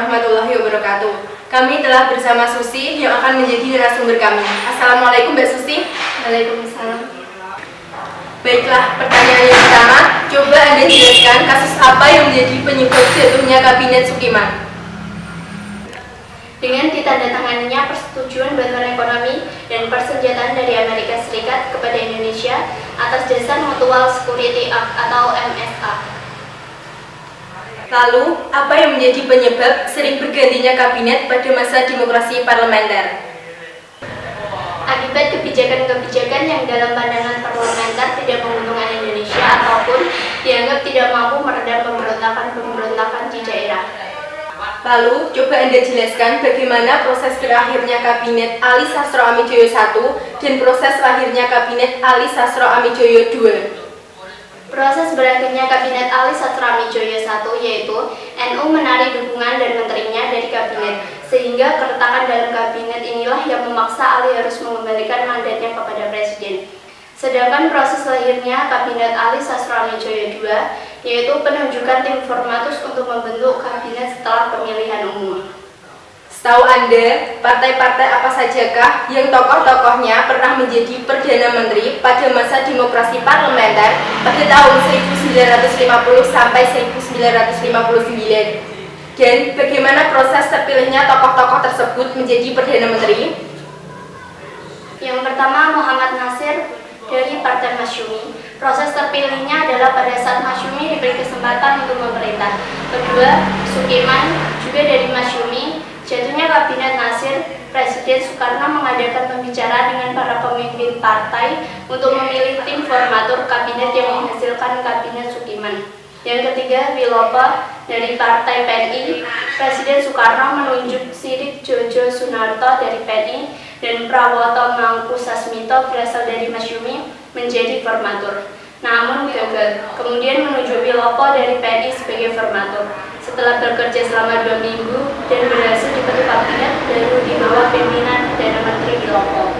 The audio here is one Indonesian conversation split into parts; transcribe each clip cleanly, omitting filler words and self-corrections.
warahmatullahi wabarakatuh. Kami telah bersama Susi yang akan menjadi narasumber kami. Assalamualaikum Mbak Susi. Waalaikumsalam. Baiklah, pertanyaan yang pertama, coba Anda jelaskan kasus apa yang menjadi penyebab jatuhnya Kabinet Sukiman. Dengan ditandatanganinya persetujuan bantuan ekonomi dan persenjataan dari Amerika Serikat kepada Indonesia atas dasar Mutual Security Act atau MSA. Lalu, apa yang menjadi penyebab sering bergantinya kabinet pada masa demokrasi parlementer? Akibat kebijakan-kebijakan yang dalam pandangan parlementer tidak menguntungkan Indonesia ataupun dianggap tidak mampu meredam pemberontakan-pemberontakan di daerah. Lalu, coba Anda jelaskan bagaimana proses berakhirnya Kabinet Ali Sastro Amijoyo I dan proses lahirnya Kabinet Ali Sastro Amijoyo II. Proses berakhirnya Kabinet Ali Sastro Amijoyo I yaitu NU menarik dukungan dan menterinya dari kabinet, sehingga keretakan dalam kabinet inilah yang memaksa Ali harus mengembalikan mandatnya kepada Presiden. Sedangkan proses lahirnya Kabinet Ali Sastro Amijoyo II yaitu penunjukan tim formatus untuk membentuk kabinet setelah pemilihan umum. Setahu Anda, partai-partai apa sajakah yang tokoh-tokohnya pernah menjadi Perdana Menteri pada masa demokrasi parlementer pada tahun 1950 sampai 1959? Dan bagaimana proses terpilihnya tokoh-tokoh tersebut menjadi Perdana Menteri? Yang pertama, Muhammad Nasir dari Partai Masyumi. Proses terpilihnya adalah pada saat Masyumi diberi kesempatan untuk memerintah. Kedua, Sukiman juga dari Masyumi. Jatuhnya Kabinet Nasir, Presiden Soekarno mengadakan pembicaraan dengan para pemimpin partai untuk memilih tim formatur kabinet yang menghasilkan Kabinet Sukiman. Yang ketiga, Wilopo dari Partai PNI. Presiden Soekarno menunjuk Sidik Jojo Sunarto dari PNI dan Prawoto Mangku Sasmito berasal dari Masyumi menjadi formatur. Namun gagal. Kemudian menunjuk Wilopo dari PNI sebagai formatur. Setelah bekerja selama 2 minggu dan berhasil dibentuk kabinet baru di bawah pimpinan Perdana Menteri Wilopo.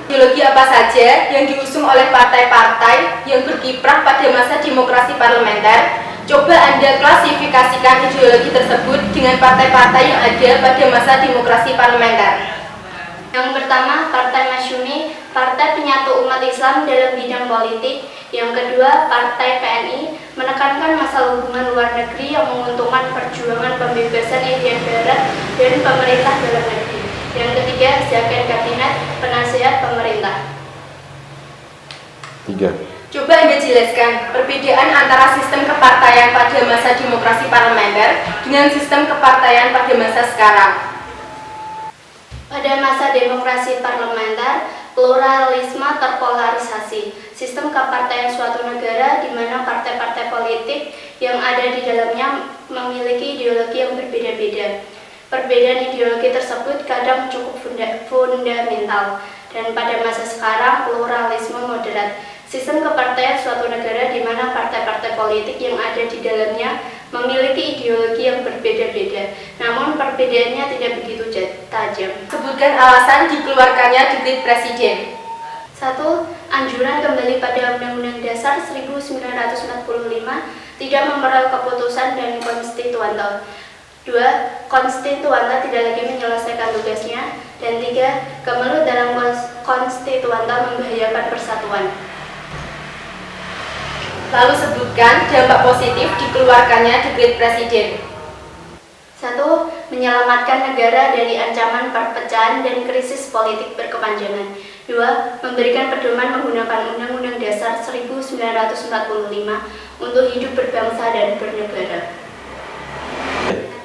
Ideologi apa saja yang diusung oleh partai-partai yang berkiprah pada masa demokrasi parlementer? Coba Anda klasifikasikan ideologi tersebut dengan partai-partai yang ada pada masa demokrasi parlementer. Yang pertama, Partai Masyumi, partai penyatu umat Islam dalam bidang politik. Yang kedua, Partai PNI, menekankan masalah hubungan luar negeri yang menguntungkan perjuangan pembebasan India Barat dan pemerintah dalam negeri. Yang ketiga, Zakon Kabinet, penasihat pemerintah. 3. Coba Anda jelaskan perbedaan antara sistem kepartaian pada masa demokrasi parlementer dengan sistem kepartaian pada masa sekarang. Pada masa demokrasi parlementer, pluralisme terpolarisasi. Sistem kepartaian suatu negara di mana partai-partai politik yang ada di dalamnya memiliki ideologi yang berbeda-beda. Perbedaan ideologi tersebut kadang cukup fundamental, dan pada masa sekarang pluralisme moderat. Sistem kepartaian suatu negara di mana partai-partai politik yang ada di dalamnya memiliki ideologi yang berbeda-beda, namun perbedaannya tidak begitu tajam. Sebutkan alasan dikeluarkannya Dekret Presiden. 1. Anjuran kembali pada Undang-Undang Dasar 1945 tidak memperoleh keputusan dan konstituante. 2. Konstituante tidak lagi menyelesaikan tugasnya. Dan 3. Kemelut dalam konstituante membahayakan persatuan. Lalu sebutkan dampak positif dikeluarkannya Dekret Presiden. 1. Menyelamatkan negara dari ancaman perpecahan dan krisis politik berkepanjangan. 2. Memberikan pedoman menggunakan Undang-Undang Dasar 1945 untuk hidup berbangsa dan bernegara.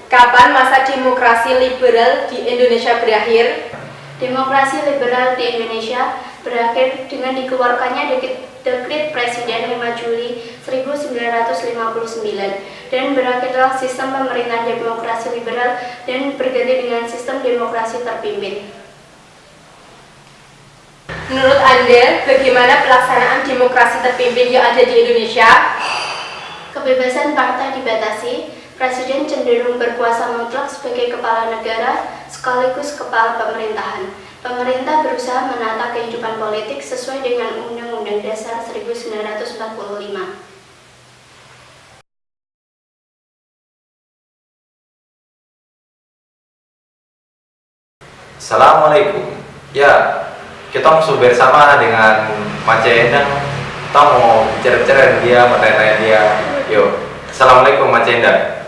Kapan masa demokrasi liberal di Indonesia berakhir? Demokrasi liberal di Indonesia berakhir dengan dikeluarkannya Dekret Presiden 5 Juli 1959 dan berakhirlah sistem pemerintahan demokrasi liberal dan berganti dengan sistem demokrasi terpimpin. Menurut Anda, bagaimana pelaksanaan demokrasi terpimpin yang ada di Indonesia? Kebebasan partai dibatasi, Presiden cenderung berkuasa mutlak sebagai kepala negara sekaligus kepala pemerintahan. Pemerintah berusaha menata kehidupan politik sesuai dengan Undang-Undang Dasar 1945. Assalamualaikum. Ya, kita mau bersama dengan Mas Endang. Kita mau bicara-bicara dengan dia, mau tanya-tanya dia. Yuk, Assalamualaikum Mas Endang.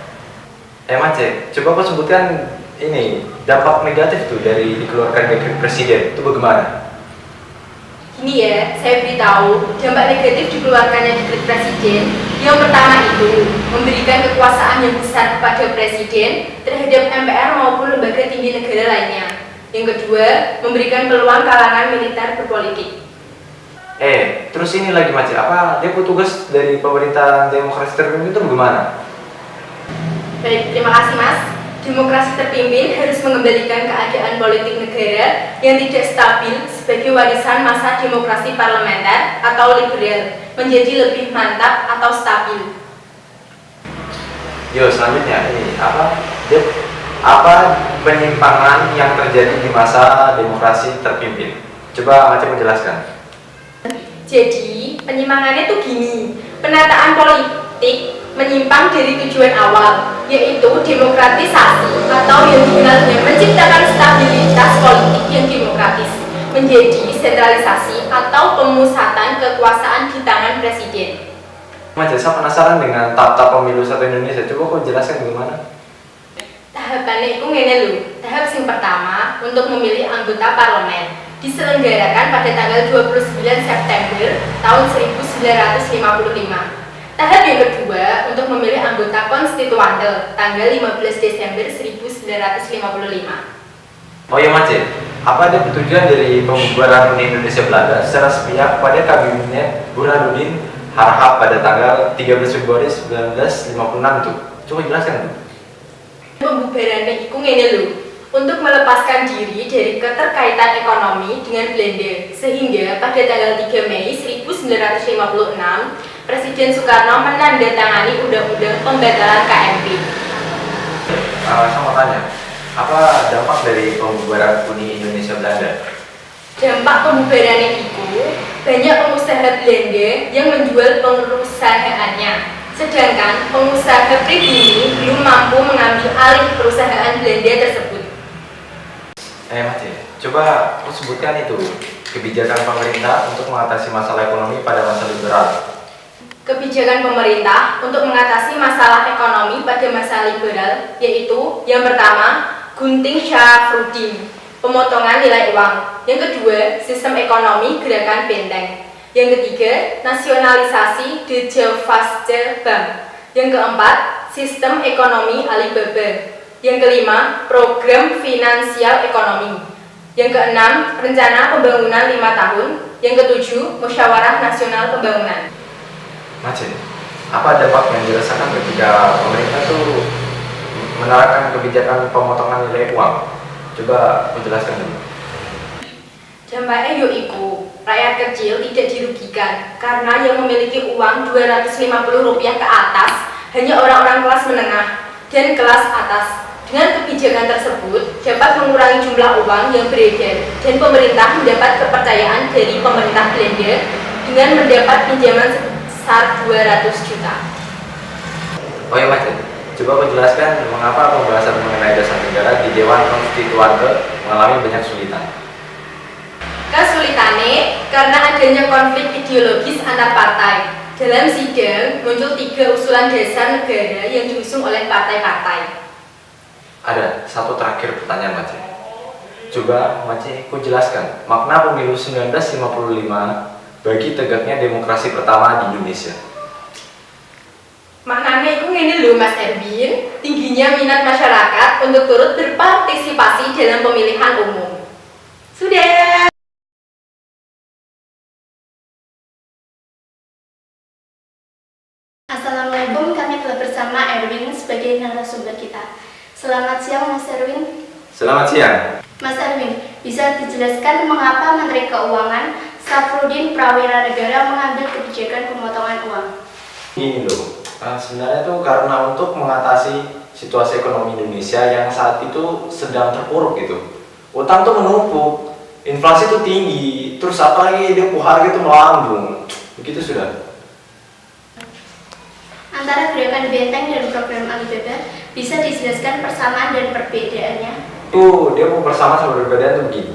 Mas, coba kau sebutkan ini dampak negatif tuh dari dikeluarkan dekret presiden itu bagaimana? Ini ya, saya beritahu dampak negatif dikeluarkannya dekret presiden. Yang pertama itu memberikan kekuasaan yang besar kepada presiden terhadap MPR maupun lembaga tinggi negara lainnya. Yang kedua, memberikan peluang kalangan militer berpolitik. Terus ini lagi Mas, apa dia petugas dari pemerintahan demokrasi terpimpin itu bagaimana? Baik, terima kasih Mas. Demokrasi terpimpin harus mengembalikan keadaan politik negara yang tidak stabil sebagai warisan masa demokrasi parlementer atau liberal menjadi lebih mantap atau stabil. Yo, selanjutnya ini apa penyimpangan yang terjadi di masa demokrasi terpimpin? Coba Mas menjelaskan. Jadi, penyimpangannya tuh gini, penataan politik menyimpang dari tujuan awal, yaitu demokratisasi atau yang dikenal dengan menciptakan stabilitas politik yang demokratis, menjadi sentralisasi atau pemusatan kekuasaan di tangan presiden. Mas, saya penasaran dengan tahap pemilu satu Indonesia. Coba kau jelaskan bagaimana? Tahapannya itu ngene lho. Tahap yang pertama untuk memilih anggota parlemen diselenggarakan pada tanggal 29 September tahun 1955. Tahap yang kedua untuk memilih anggota konstituante tanggal 15 Desember 1955. Oh ya Mas, apa ada petunjukan dari pembubaran Uni Indonesia Belanda secara sepihak pada kabinet Burhanuddin Harahap pada tanggal 13 Februari 1956 tuh? Coba jelaskan tuh. Pembubarannya itu ngene lho. Untuk melepaskan diri dari keterkaitan ekonomi dengan Belanda, sehingga pada tanggal 3 Mei 1956 Presiden Soekarno menandatangani Undang-Undang Pembatalan KMP. Saya mau tanya, apa dampak dari pembubaran Uni Indonesia Belanda? Dampak pembubarannya itu banyak pengusaha Belanda yang menjual perusahaannya, sedangkan pengusaha pribumi belum mampu mengambil alih perusahaan Belanda tersebut. Mas, coba kau sebutkan itu kebijakan pemerintah untuk mengatasi masalah ekonomi pada masa liberal. Kebijakan pemerintah untuk mengatasi masalah ekonomi pada masa liberal yaitu yang pertama, gunting Syafruddin, pemotongan nilai uang. Yang kedua, sistem ekonomi gerakan benteng. Yang ketiga, nasionalisasi Deutsche Bank. Yang keempat, sistem ekonomi Alibaba. Yang kelima, program finansial ekonomi. Yang keenam, rencana pembangunan 5 tahun. Yang ketujuh, musyawarah nasional pembangunan. Mas, apa dampak yang dirasakan ketika pemerintah tuh menerapkan kebijakan pemotongan nilai uang? Coba menjelaskan dulu. Dampaknya yaitu rakyat kecil tidak dirugikan karena yang memiliki uang Rp250 ke atas hanya orang-orang kelas menengah dan kelas atas. Dengan kebijakan tersebut dapat mengurangi jumlah uang yang beredar dan pemerintah mendapat kepercayaan dari pemerintah Belanda dengan mendapat pinjaman sebesar 200 juta. Oh ya Mas, coba menjelaskan mengapa pembahasan mengenai dasar negara di Dewan Konstituante mengalami banyak kesulitan. Kesulitannya karena adanya konflik ideologis antar partai. Dalam sidang muncul 3 usulan dasar negara yang diusung oleh partai-partai. Ada satu terakhir pertanyaan Mas. Coba Mas, kau jelaskan makna pemilu 1955 bagi tegaknya demokrasi pertama di Indonesia. Maknanya itu ngene lho Mas Erwin, tingginya minat masyarakat untuk turut berpartisipasi dalam pemilihan umum. Sudah. Assalamualaikum, kami telah bersama Erwin sebagai narasumber kita. Selamat siang Mas Erwin. Selamat siang. Mas Erwin, bisa dijelaskan mengapa Menteri Keuangan Syafruddin Prawira Negara mengambil kebijakan pemotongan uang? Ini loh, sebenarnya itu karena untuk mengatasi situasi ekonomi Indonesia yang saat itu sedang terpuruk gitu. Utang tuh menumpuk, inflasi tuh tinggi, terus apalagi dia harga itu melambung. Begitu sudah. Antara gerakan benteng dan program Alibaba, bisa dijelaskan persamaan dan perbedaannya? Tuh, dia mau persamaan sama berbeda tuh begini.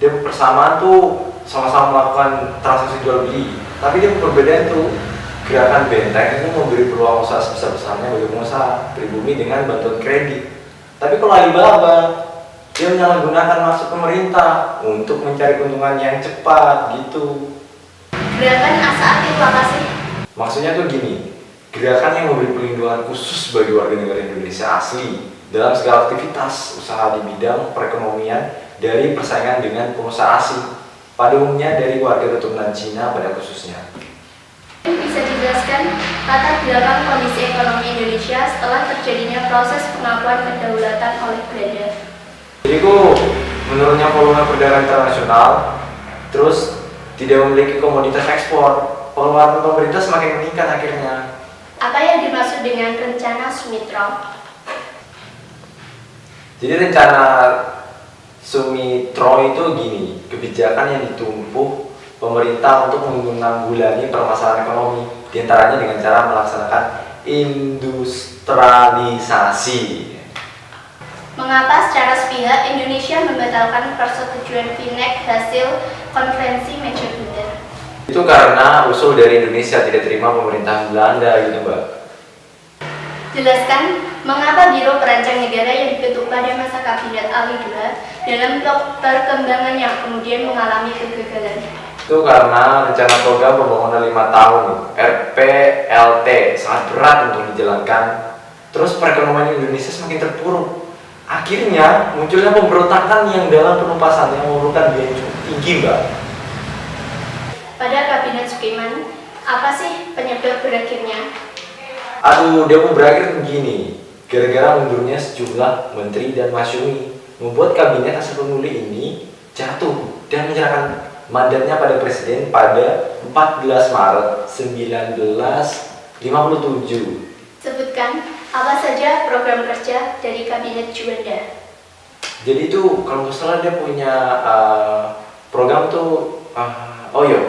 Dia mau persamaan tuh sama-sama melakukan transaksi jual beli. Tapi dia mau perbedaan tuh gerakan benteng itu memberi peluang usaha sebesar-besarnya bagi pengusaha pribumi dengan bantuan kredit. Tapi kalau Alibaba, dia menyalahgunakan maksud pemerintah untuk mencari keuntungan yang cepat gitu. Gerakan Asa itu apa sih? Maksudnya tuh gini, gerakan yang memberi perlindungan khusus bagi warga negara Indonesia asli dalam segala aktivitas usaha di bidang perekonomian dari persaingan dengan pengusaha asing, pada umumnya dari warga keturunan Cina pada khususnya. Bisa dijelaskan latar belakang kondisi ekonomi Indonesia setelah terjadinya proses pengakuan kedaulatan oleh Belanda. Jadi menurunnya volume perdagangan internasional, terus tidak memiliki komoditas ekspor, pengeluaran pemerintah semakin meningkat akhirnya. Apa yang dimaksud dengan rencana Sumitro? Jadi rencana Sumitro itu gini, kebijakan yang ditumpuh pemerintah untuk menanggulangi permasalahan ekonomi, diantaranya dengan cara melaksanakan industrialisasi. Mengapa secara sepihak Indonesia membatalkan persetujuan FINEC hasil konferensi Meja-Bunder? Itu karena usul dari Indonesia tidak terima pemerintahan Belanda gitu, Mbak. Jelaskan mengapa Biro Perancang Negara yang dibentuk pada masa Kabinet Ali II dalam perkembangan yang kemudian mengalami kegagalan. Itu karena rencana program pembangunan 5 tahun RPLT sangat berat untuk dijalankan. Terus perekonomian Indonesia semakin terpuruk. Akhirnya munculnya pemberontakan yang dalam penumpasan yang memerlukan biaya yang cukup tinggi, Mbak. Pada Kabinet Sukiman, apa sih penyebab berakhirnya? Aduh, dia mau berakhir begini. Gara-gara mundurnya sejumlah menteri dan masyumi, membuat kabinet asal pemilih ini jatuh dan menyerahkan mandatnya pada presiden pada 14 Maret 1957. Sebutkan apa saja program kerja dari Kabinet Juanda. Jadi itu kalau nggak salah dia punya program tuh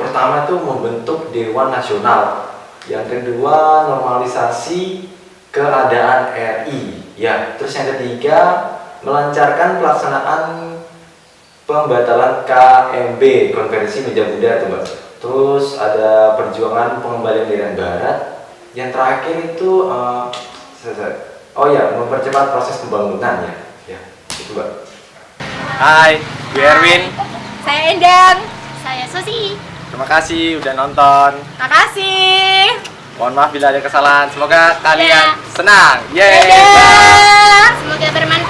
pertama tuh membentuk Dewan Nasional, yang kedua normalisasi keadaan RI, ya, terus yang ketiga melancarkan pelaksanaan pembatalan KMB konferensi Meja Bunder tuh, Mbak. Terus ada perjuangan pengembalian Irian Barat, yang terakhir itu mempercepat proses pembangunannya, ya, itu, Mbak. Hai, gue Erwin. Saya Endang. Saya Susi. Terima kasih udah nonton. Makasih. Mohon maaf bila ada kesalahan. Semoga kalian senang. Dadah. Semoga bermanfaat.